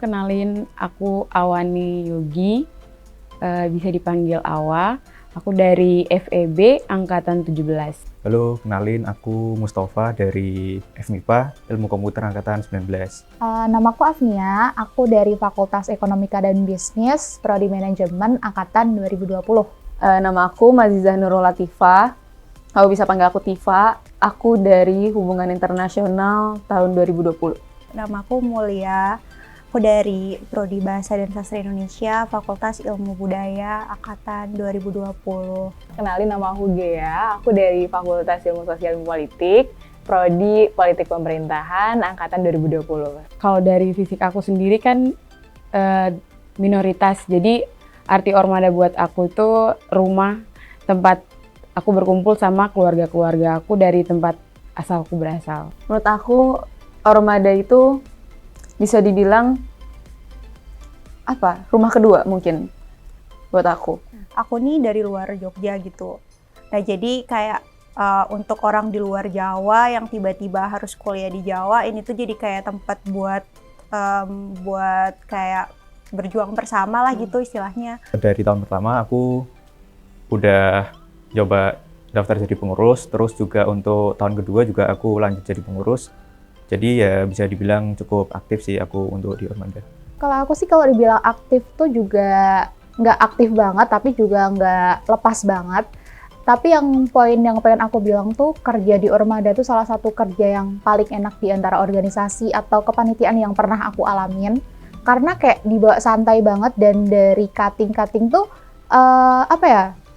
kenalin, aku Awani Yogi, bisa dipanggil Awa. Aku dari FEB Angkatan 17. Halo, kenalin aku Mustafa dari FMIPA, Ilmu Komputer Angkatan 19. Namaku Afnia, aku dari Fakultas Ekonomika dan Bisnis, Prodi Manajemen Angkatan 2020. Nama aku Mazizah Nurul Latifah, kamu bisa panggil aku Tifa. Aku dari Hubungan Internasional tahun 2020. Namaku Mulia, aku dari Prodi Bahasa dan Sastra Indonesia, Fakultas Ilmu Budaya, Angkatan 2020. Kenalin, nama aku Gea, aku dari Fakultas Ilmu Sosial dan Politik, Prodi Politik Pemerintahan, Angkatan 2020. Kalau dari fisik aku sendiri kan minoritas, jadi arti Ormada buat aku itu rumah, tempat aku berkumpul sama keluarga-keluarga aku dari tempat asal aku berasal. Menurut aku, Ormada itu bisa dibilang rumah kedua mungkin buat aku. Aku nih dari luar Jogja gitu. Nah jadi kayak untuk orang di luar Jawa yang tiba-tiba harus kuliah di Jawa, ini tuh jadi kayak tempat buat kayak berjuang bersama lah gitu istilahnya. Dari tahun pertama aku udah coba daftar jadi pengurus, terus juga untuk tahun kedua juga aku lanjut jadi pengurus. Jadi ya bisa dibilang cukup aktif sih aku untuk di Ormada. Kalau aku sih kalau dibilang aktif tuh juga nggak aktif banget, tapi juga nggak lepas banget. Tapi poin yang pengen aku bilang tuh, kerja di Ormada tuh salah satu kerja yang paling enak di antara organisasi atau kepanitiaan yang pernah aku alamin. Karena kayak dibawa santai banget, dan dari cutting-cutting tuh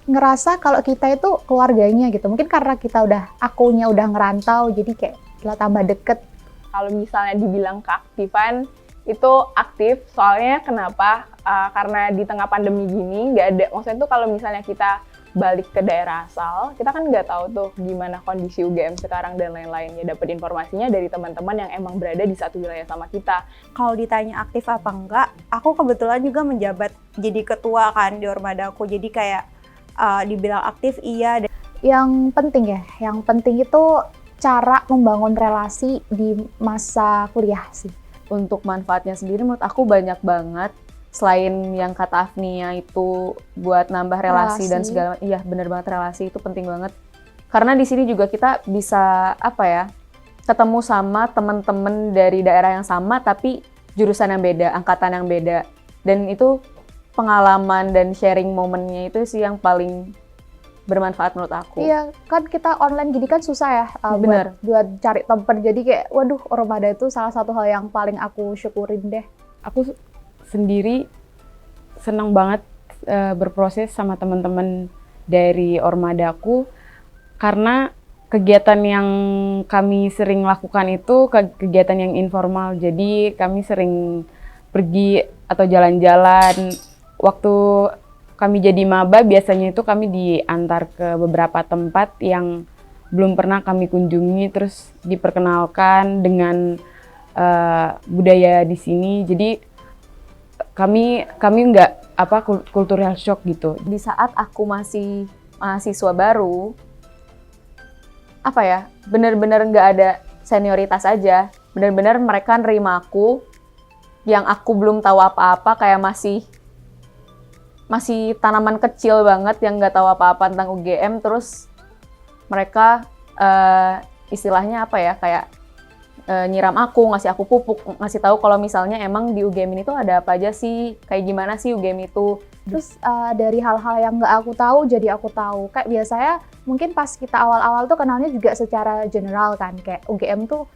ngerasa kalau kita itu keluarganya gitu. Mungkin karena kita akunya udah ngerantau, jadi kayak kita tambah deket. Kalau misalnya dibilang keaktifan, itu aktif. Soalnya kenapa? Karena di tengah pandemi gini, nggak ada, maksudnya tuh kalau misalnya kita balik ke daerah asal, kita kan nggak tahu tuh gimana kondisi UGM sekarang dan lain-lainnya. Dapat informasinya dari teman-teman yang emang berada di satu wilayah sama kita. Kalau ditanya aktif apa enggak, aku kebetulan juga menjabat jadi ketua kan di Ormada aku. Jadi kayak dibilang aktif iya. Yang penting itu cara membangun relasi di masa kuliah sih. Untuk manfaatnya sendiri menurut aku banyak banget. Selain yang kata Afnia itu buat nambah relasi dan segala, iya bener banget, relasi itu penting banget. Karena di sini juga kita bisa ketemu sama teman-teman dari daerah yang sama tapi jurusan yang beda, angkatan yang beda. Dan itu pengalaman dan sharing momennya itu sih yang paling bermanfaat menurut aku. Iya, kan kita online gini kan susah ya buat cari teman. Jadi kayak, waduh, Ormada itu salah satu hal yang paling aku syukurin deh. Aku sendiri senang banget berproses sama teman-teman dari Ormadaku, karena kegiatan yang kami sering lakukan itu kegiatan yang informal. Jadi kami sering pergi atau jalan-jalan. Waktu kami jadi maba, biasanya itu kami diantar ke beberapa tempat yang belum pernah kami kunjungi, terus diperkenalkan dengan budaya di sini. Jadi kami nggak cultural shock gitu. Di saat aku masih mahasiswa baru, bener-bener nggak ada senioritas aja. Bener-bener mereka nerima aku yang aku belum tahu apa-apa, kayak masih tanaman kecil banget yang nggak tahu apa-apa tentang UGM. Terus mereka istilahnya kayak nyiram aku, ngasih aku pupuk, ngasih tahu kalau misalnya emang di UGM ini tuh ada apa aja sih, kayak gimana sih UGM itu. Terus dari hal-hal yang nggak aku tahu jadi aku tahu. Kayak biasanya mungkin pas kita awal-awal tuh kenalnya juga secara general kan, kayak UGM tuh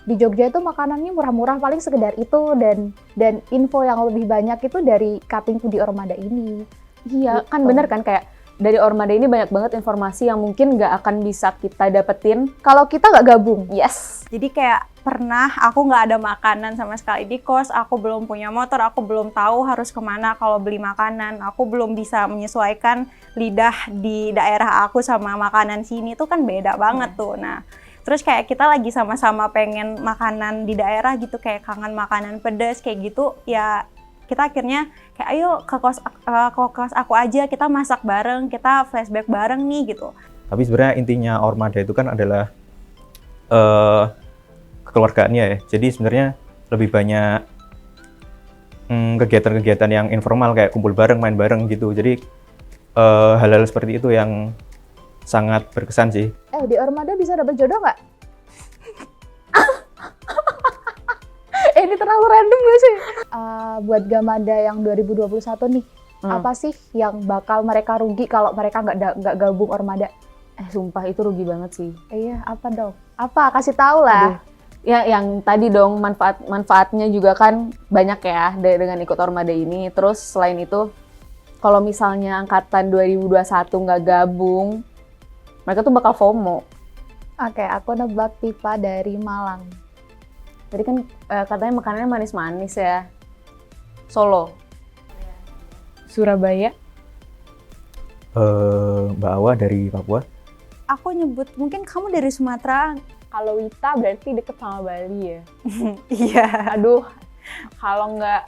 di Jogja itu makanannya murah-murah, paling sekedar itu, dan info yang lebih banyak itu dari cuttingku di Ormada ini. Iya, gitu. kan bener kan, kayak dari Ormada ini banyak banget informasi yang mungkin nggak akan bisa kita dapetin kalau kita nggak gabung. Yes. Jadi kayak pernah aku nggak ada makanan sama sekali di kos, aku belum punya motor, aku belum tahu harus kemana kalau beli makanan, aku belum bisa menyesuaikan lidah di daerah aku sama makanan sini tuh kan beda banget tuh. Nah, terus kayak kita lagi sama-sama pengen makanan di daerah gitu, kayak kangen makanan pedas kayak gitu, ya kita akhirnya kayak ayo ke kos aku aja, kita masak bareng, kita flashback bareng nih gitu. Tapi sebenarnya intinya Ormada itu kan adalah kekeluargaannya ya. Jadi sebenarnya lebih banyak kegiatan-kegiatan yang informal kayak kumpul bareng, main bareng gitu. Jadi hal-hal seperti itu yang sangat berkesan sih. Di Ormada bisa dapet jodoh nggak? Ini terlalu random gak sih? Buat Gamada yang 2021 nih, apa sih yang bakal mereka rugi kalau mereka nggak gabung Ormada? Sumpah itu rugi banget sih. Iya, apa dong? Apa? Kasih tahu lah. Ya yang tadi dong, manfaatnya juga kan banyak ya dengan ikut Ormada ini. Terus selain itu, kalau misalnya angkatan 2021 nggak gabung, mereka tuh bakal FOMO. Oke, aku nebak Tifa dari Malang. Tadi kan katanya makanannya manis-manis ya. Solo. Surabaya. Mbak Awa dari Papua. Aku nyebut mungkin kamu dari Sumatera. Kalau Wita berarti deket sama Bali ya. Iya. Aduh, kalau nggak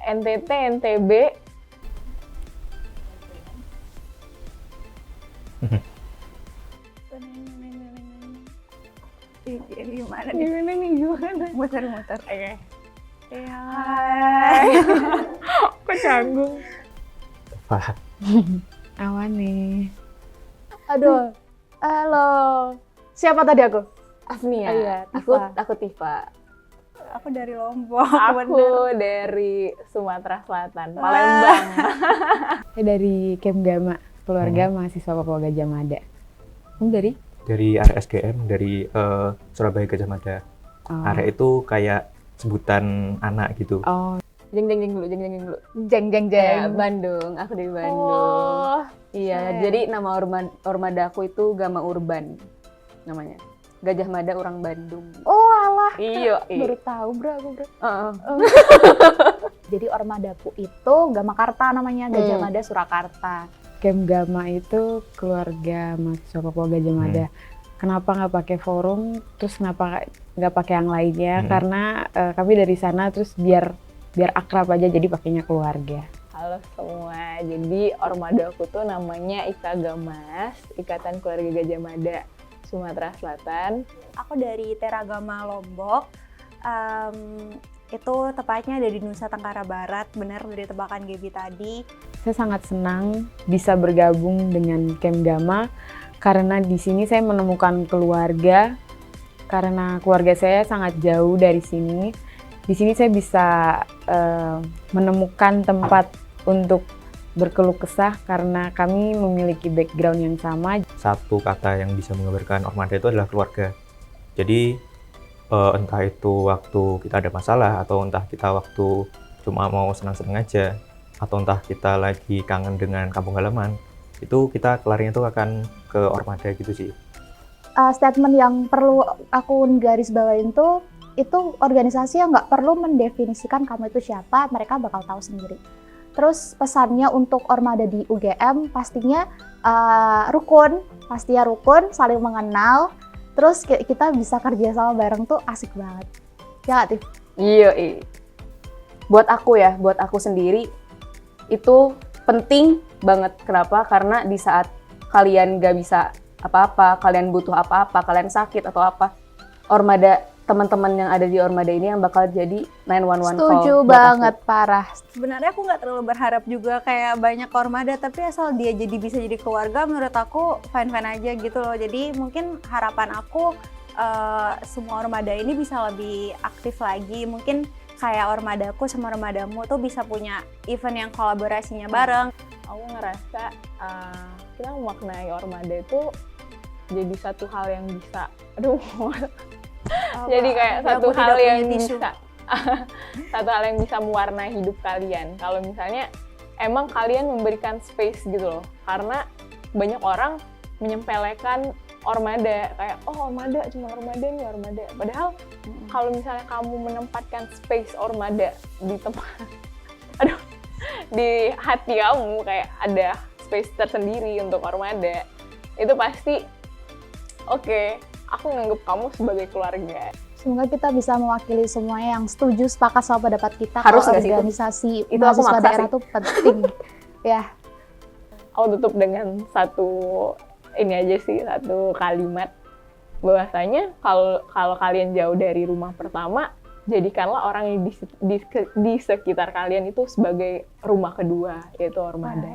NTT, NTB. Gimana Gimana nih, gimana? muter-muter? Oke. Iya. Kok canggung? Wah, Awan nih. Aduh, halo. Siapa tadi aku? Afnia. Iya, Aku Tifa. Aku dari Lombok. Aku dari Sumatera Selatan, Palembang. Saya dari Kem Gama, keluarga mahasiswa Papua Gajah Mada. Kamu dari? dari RSGM, dari Surabaya Gajah Mada. Area itu kayak sebutan anak gitu. Oh, Jeng dulu. Jeng. Bandung. Aku dari Bandung. Oh, Iya, jadi nama Ormada aku itu Gama Urban namanya. Gajah Mada orang Bandung. Oh alah, iya. baru tahu bro. Heeh. Jadi Ormadaku itu Gamakarta namanya, Gajah Mada Surakarta. Kem Gama itu keluarga mahasiswa Papua Gajah Mada. Kenapa nggak pakai forum? Terus kenapa nggak pakai yang lainnya? Karena kami dari sana, terus biar akrab aja, jadi pakainya keluarga. Halo semua, jadi Ormada aku tuh namanya IKAGAMAS, Ikatan Keluarga Gajah Mada, Sumatera Selatan. Aku dari Teragama Lombok. Itu tepatnya ada di Nusa Tenggara Barat, benar dari tebakan Gaby tadi. Saya sangat senang bisa bergabung dengan Kem Gama karena di sini saya menemukan keluarga. Karena keluarga saya sangat jauh dari sini. Di sini saya bisa menemukan tempat untuk berkeluh kesah karena kami memiliki background yang sama. Satu kata yang bisa menggambarkan Ormada itu adalah keluarga. Jadi entah itu waktu kita ada masalah, atau entah kita waktu cuma mau senang-senang aja, atau entah kita lagi kangen dengan kampung halaman, itu kita kelarinya tuh akan ke Ormada gitu sih. Statement yang perlu aku garis bawain tuh, itu organisasi yang nggak perlu mendefinisikan kamu itu siapa, mereka bakal tahu sendiri. Terus pesannya untuk Ormada di UGM pastinya rukun, saling mengenal. Terus kita bisa kerja sama bareng tuh asik banget. Ya nggak, Tif? Iya. Buat aku sendiri itu penting banget. Kenapa? Karena di saat kalian gak bisa apa-apa, kalian butuh apa-apa, kalian sakit atau apa, Ormada, teman-teman yang ada di Ormada ini yang bakal jadi 911 call. Setuju banget, parah. Sebenarnya aku nggak terlalu berharap juga kayak banyak Ormada, tapi asal dia bisa jadi keluarga, menurut aku fine-fine aja gitu loh. Jadi mungkin harapan aku semua Ormada ini bisa lebih aktif lagi. Mungkin kayak Ormadaku sama Ormadamu tuh bisa punya event yang kolaborasinya bareng. Aku ngerasa kita memaknai Ormada itu jadi satu hal yang bisa, jadi kayak satu hal yang bisa satu hal yang bisa mewarnai hidup kalian. Kalau misalnya emang kalian memberikan space gitu loh, karena banyak orang menyempelekan Ormada kayak Ormada cuma Ormada nih Ormada. Padahal kalau misalnya kamu menempatkan space Ormada di tempat, di hati kamu kayak ada space tersendiri untuk Ormada, itu pasti oke, aku nganggap kamu sebagai keluarga. Semoga kita bisa mewakili semuanya yang setuju, sepakat sama pendapat kita. Harus kalau nggak sih itu? organisasi Itu aku mahasiswa maksa daerah sih. tuh penting. Ya, Aku tutup dengan satu kalimat bahwasanya kalau kalian jauh dari rumah pertama, jadikanlah orang yang di sekitar kalian itu sebagai rumah kedua, yaitu Ormada.